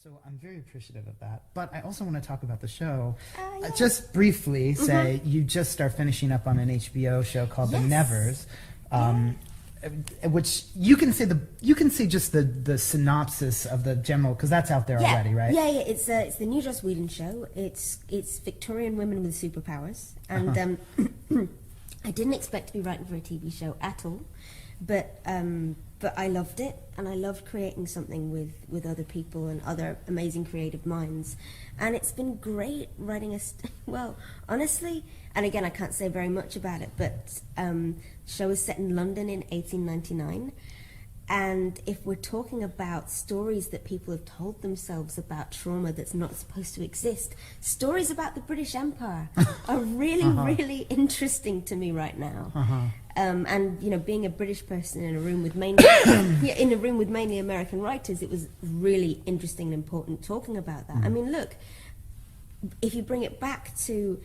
So I'm very appreciative of that. But I also want to talk about the show. Yeah. Just briefly say you just start finishing up on an HBO show called The Nevers. Which you can say just the synopsis of the general, because that's out there already, right? Yeah. It's the new Joss Whedon show. It's Victorian women with superpowers, and I didn't expect to be writing for a TV show at all, but I loved it, and I loved creating something with other people and other amazing creative minds, and it's been great writing well, honestly. And again, I can't say very much about it, but the show is set in London in 1899. And if we're talking about stories that people have told themselves about trauma that's not supposed to exist, stories about the British Empire are really, really interesting to me right now. And you know, being a British person in a room with mainly American writers, it was really interesting and important talking about that. I mean, look, if you bring it back to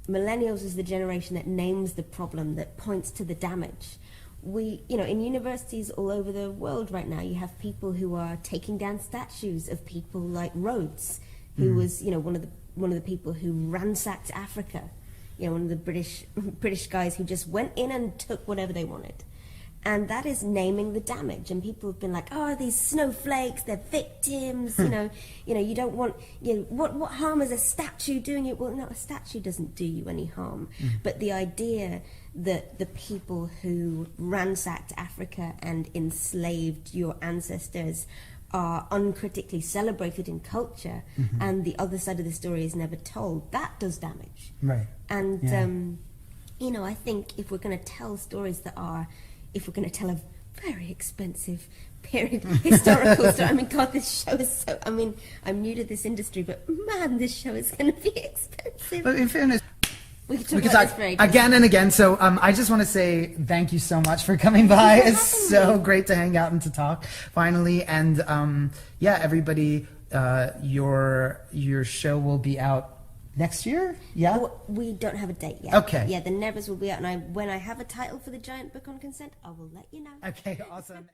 millennials as the generation that names the problem, that points to the damage. In universities all over the world right now, you have people who are taking down statues of people like Rhodes, who was, one of the people who ransacked Africa. One of the British guys who just went in and took whatever they wanted. And that is naming the damage. And people have been like, oh, these snowflakes, they're victims, you don't want, what harm is a statue doing you? Well, no, a statue doesn't do you any harm. But the idea that the people who ransacked Africa and enslaved your ancestors are uncritically celebrated in culture, and the other side of the story is never told, that does damage. Right. And, I think if we're going to tell stories if we're going to tell a very expensive period historical story. I mean, God, this show is so... I mean, I'm new to this industry, but man, this show is going to be expensive. But in fairness, we could talk again and again. So I just want to say thank you so much for coming by. It's so great to hang out and to talk finally. And everybody, your show will be out next year? Yeah? Well, we don't have a date yet. Okay. Yeah, The Nevers will be out, and when I have a title for the giant book on consent, I will let you know. Okay, awesome.